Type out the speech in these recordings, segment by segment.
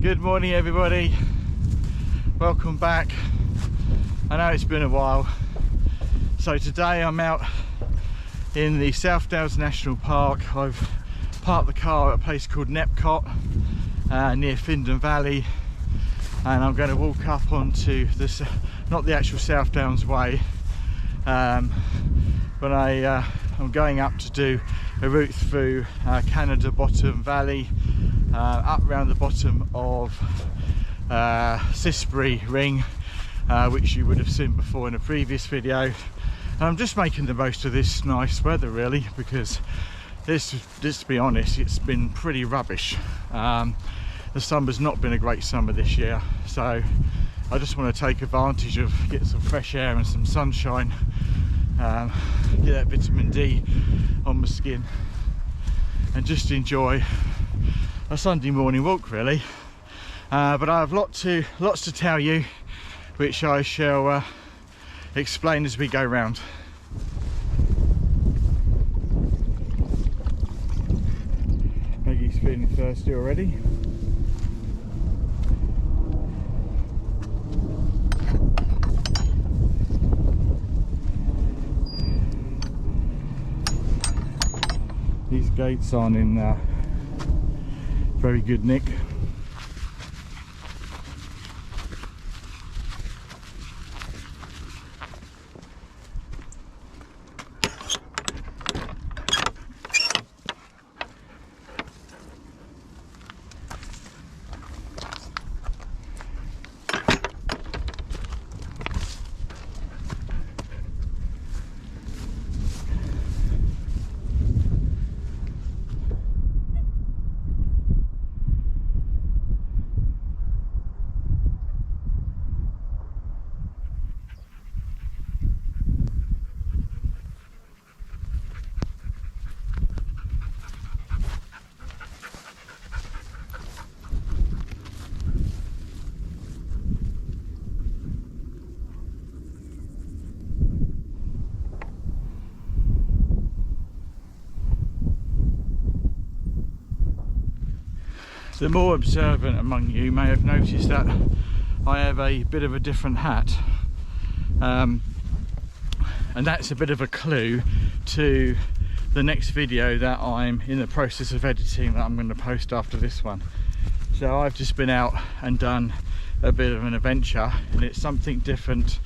Good morning everybody, welcome back. I know it's been a while. So today I'm out in the South Downs National Park. I've parked the car at a place called Nepcot near Findon Valley, and I'm going to walk up onto this, not the actual South Downs Way, but I'm going up to do a route through Canada Bottom Valley, up around the bottom of Sisbury Ring, which you would have seen before in a previous video. And I'm just making the most of this nice weather really, because this, to be honest, it's been pretty rubbish. The summer's not been a great summer this year, so I just want to take advantage of, get some fresh air and some sunshine, get that vitamin D on my skin, and just enjoy a Sunday morning walk really. But I have lots to tell you, which I shall explain as we go round. Maggie's feeling thirsty already. These gates aren't in very good nick. The more observant among you may have noticed that I have a bit of a different hat, and that's a bit of a clue to the next video that I'm in the process of editing, that I'm going to post after this one. So I've just been out and done a bit of an adventure, and it's something different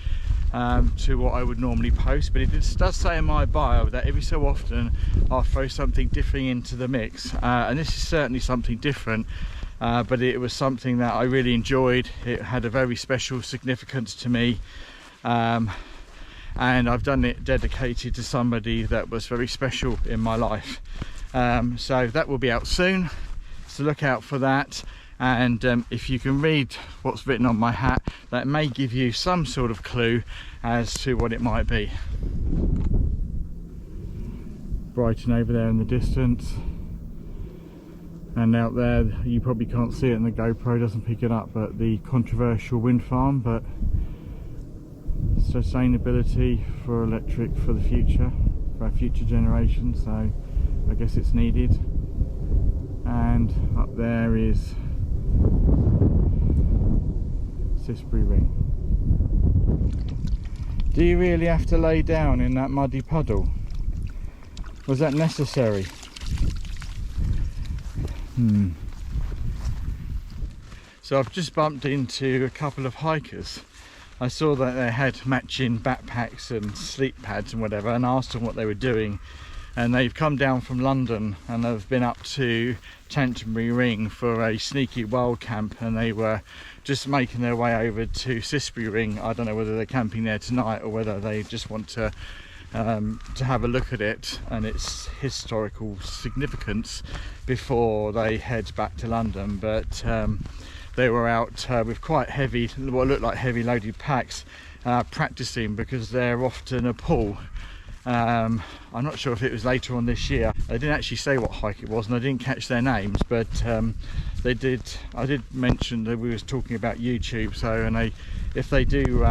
to what I would normally post, but it does say in my bio that every so often I'll throw something different into the mix, and this is certainly something different, but it was something that I really enjoyed. It had a very special significance to me, and I've done it dedicated to somebody that was very special in my life. So that will be out soon, so look out for that. And if you can read what's written on my hat, that may give you some sort of clue as to what it might be. Brighton over there in the distance, and out there, you probably can't see it and the GoPro doesn't pick it up, but the controversial wind farm. But sustainability for electric for the future, for our future generations, so I guess it's needed. And up there is Sisbury Ring. Do you really have to lay down in that muddy puddle? Was that necessary? So I've just bumped into a couple of hikers. I saw that they had matching backpacks and sleep pads and whatever, and asked them what they were doing. And they've come down from London and they've been up to Chantonbury Ring for a sneaky wild camp, and they were just making their way over to Sisbury Ring. I don't know whether they're camping there tonight or whether they just want to have a look at it and its historical significance before they head back to London. But they were out with quite heavy, what looked like heavy loaded packs, practicing, because they're often a pull. I'm not sure if it was later on this year. They didn't actually say what hike it was, and I didn't catch their names, but they did. I did mention that we was talking about YouTube, so, and if they do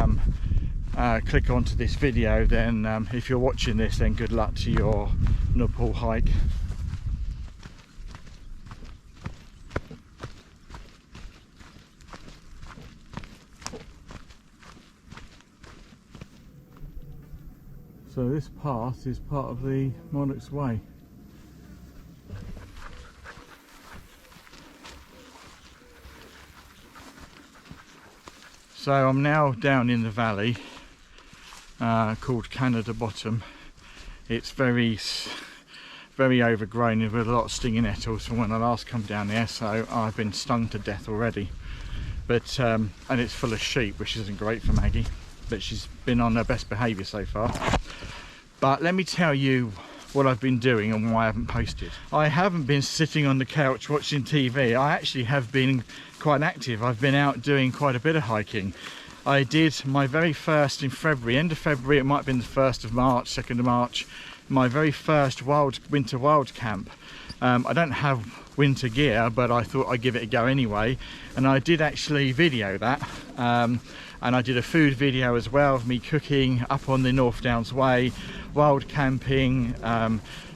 click onto this video, then if you're watching this, then good luck to your Nepal hike. So this path is part of the Ullswater Way. So I'm now down in the valley called Canada Bottom. It's very overgrown with a lot of stinging nettles from when I last come down there, so I've been stung to death already. But and it's full of sheep, which isn't great for Maggie, but she's been on her best behaviour so far. But let me tell you what I've been doing and why I haven't posted. I haven't been sitting on the couch watching TV. I actually have been quite active. I've been out doing quite a bit of hiking. I did my very first in February, end of February, it might have been the 1st of March, 2nd of March, my very first winter wild camp. I don't have winter gear, but I thought I'd give it a go anyway, and I did actually video that, and I did a food video as well of me cooking up on the North Downs Way, wild camping,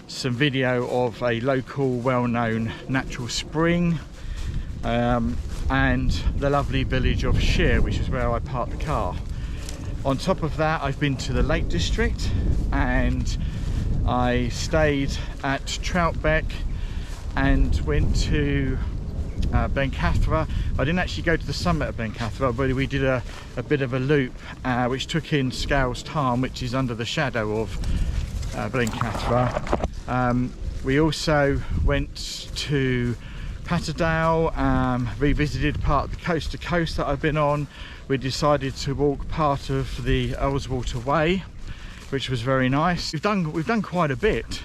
some video of a local well-known natural spring, and the lovely village of Shear, which is where I parked the car. On top of that, I've been to the Lake District and I stayed at Troutbeck and went to Bencathra. I didn't actually go to the summit of Bencathra, but we did a bit of a loop which took in Scales Tarn, which is under the shadow of Bencathra. We also went to Patterdale, revisited part of the coast to coast that I've been on. We decided to walk part of the Ullswater Way, which was very nice. We've done quite a bit.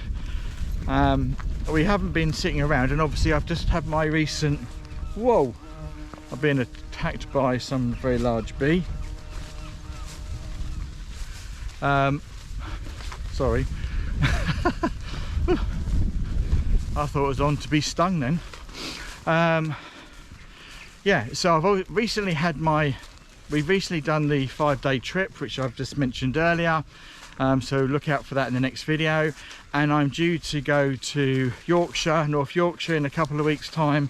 We haven't been sitting around, and obviously I've just had my recent, whoa, I've been attacked by some very large bee. Sorry. I thought it was on to be stung then. Yeah, so I've recently had we've recently done the 5-day trip, which I've just mentioned earlier. So look out for that in the next video, and I'm due to go to Yorkshire, North Yorkshire, in a couple of weeks time,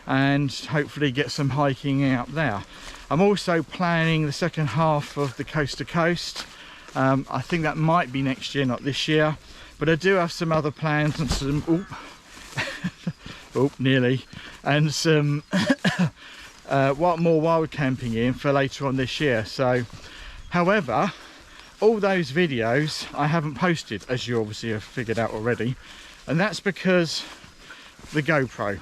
and hopefully get some hiking out there. I'm also planning the second half of the coast to coast. I think that might be next year, not this year, but I do have some other plans and some nearly, and some more wild camping in for later on this year. So however, all those videos I haven't posted, as you obviously have figured out already, and that's because the GoPro.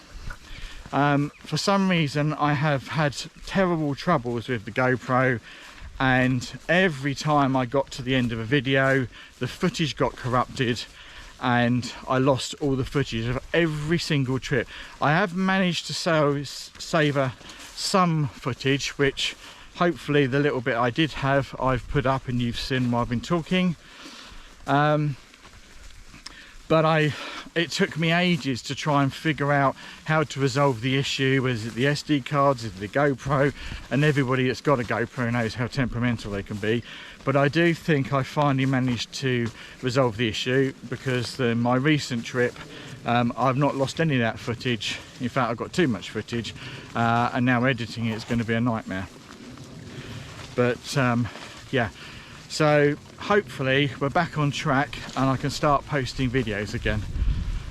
For some reason I have had terrible troubles with the GoPro, and every time I got to the end of a video, the footage got corrupted and I lost all the footage of every single trip. I have managed to savour some footage, which hopefully the little bit I did have I've put up and you've seen while I've been talking. But it took me ages to try and figure out how to resolve the issue. Was it the SD cards, is it the GoPro? And everybody that's got a GoPro knows how temperamental they can be. But I do think I finally managed to resolve the issue, because my recent trip, I've not lost any of that footage. In fact, I've got too much footage, and now editing it is going to be a nightmare. But yeah, so hopefully we're back on track and I can start posting videos again.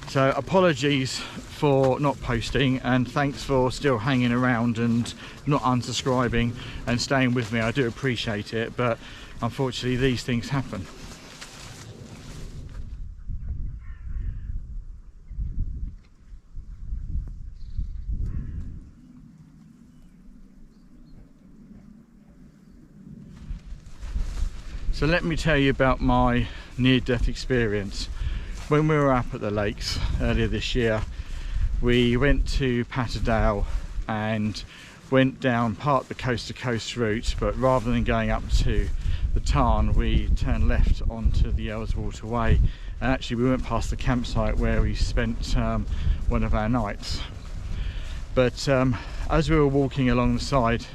So apologies for not posting, and thanks for still hanging around and not unsubscribing and staying with me. I do appreciate it, but unfortunately these things happen. So let me tell you about my near-death experience. When we were up at the lakes earlier this year, we went to Patterdale and went down part of the coast-to-coast route, but rather than going up to the Tarn, we turned left onto the Ullswater Way, and actually we went past the campsite where we spent one of our nights. But as we were walking along the side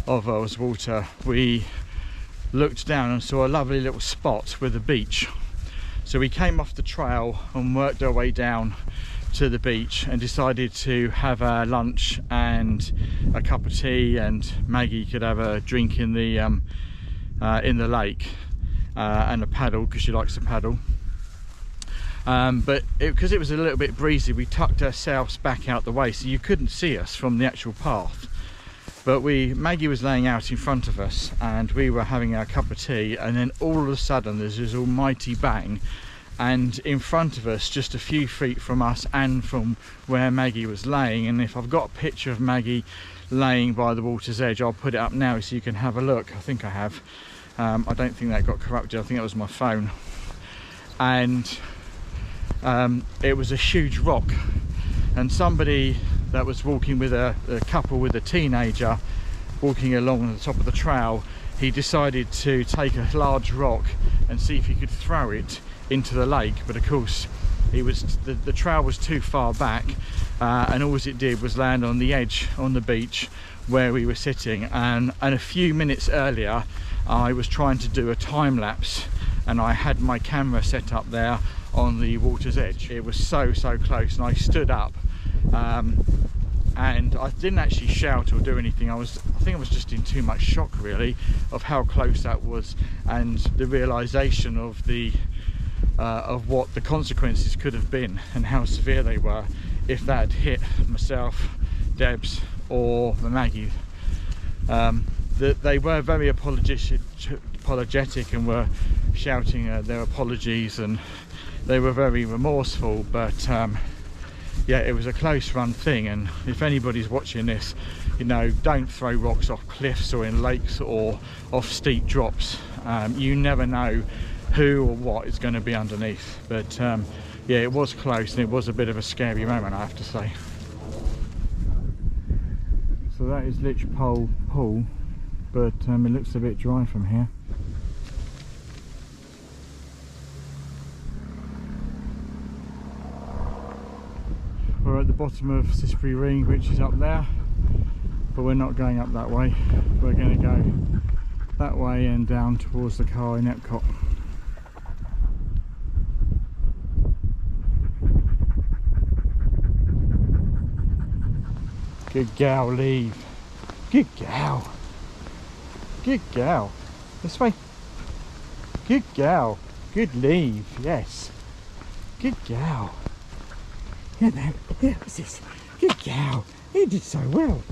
of Ullswater, we looked down and saw a lovely little spot with a beach. So we came off the trail and worked our way down to the beach and decided to have our lunch and a cup of tea, and Maggie could have a drink in the lake. and a paddle, because she likes to paddle. But because it was a little bit breezy, we tucked ourselves back out the way so you couldn't see us from the actual path. But Maggie was laying out in front of us and we were having our cup of tea, and then all of a sudden there's this almighty bang, and in front of us, just a few feet from us and from where Maggie was laying, and if I've got a picture of Maggie laying by the water's edge, I'll put it up now so you can have a look. I think I have. I don't think that got corrupted, I think that was my phone. And it was a huge rock, and somebody that was walking with a couple with a teenager walking along the top of the trail, he decided to take a large rock and see if he could throw it into the lake, but of course the trail was too far back, and all it did was land on the edge on the beach where we were sitting. And a few minutes earlier I was trying to do a time lapse, and I had my camera set up there on the water's edge. It was so close, and I stood up, and I didn't actually shout or do anything. I think I was just in too much shock really of how close that was, and the realization of what the consequences could have been and how severe they were if that had hit myself, Debs or Maggie. They were very apologetic and were shouting their apologies, and they were very remorseful, but yeah, it was a close run thing. And if anybody's watching this, you know, don't throw rocks off cliffs or in lakes or off steep drops. You never know who or what is going to be underneath. But yeah, it was close, and it was a bit of a scary moment, I have to say. So that is Litchpole Pool, but it looks a bit dry from here. We're at the bottom of Sisbury Ring, which is up there, but we're not going up that way. We're going to go that way and down towards the car in Epcot. Good gal, leave. Good gal. Good gal. This way. Good gal. Good leave. Yes. Good gal. Yeah, no. Yeah, what's this? Good gal. You did so well.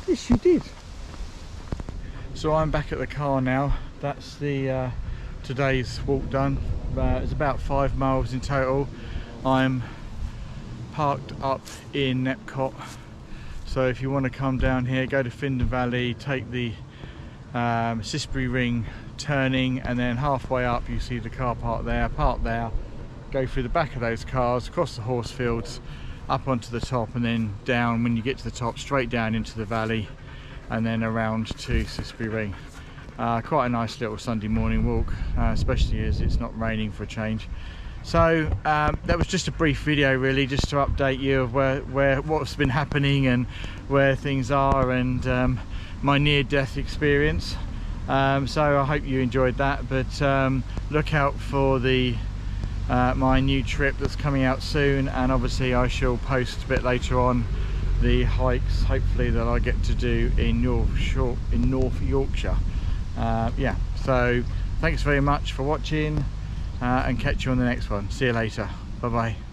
Yes, you did. So I'm back at the car now. That's the today's walk done. It's about 5 miles in total. I'm parked up in Epcot. So if you want to come down here, go to Findon Valley, take the Sisbury Ring turning, and then halfway up you see the car park there, go through the back of those cars, across the horse fields, up onto the top, and then down, when you get to the top, straight down into the valley, and then around to Sisbury Ring. Quite a nice little Sunday morning walk, especially as it's not raining for a change. So that was just a brief video really, just to update you of what's been happening and where things are, and my near-death experience. So I hope you enjoyed that, but look out for my new trip that's coming out soon, and obviously I shall post a bit later on the hikes, hopefully, that I get to do in North Yorkshire. Yeah, so thanks very much for watching, and catch you on the next one. See you later. Bye bye.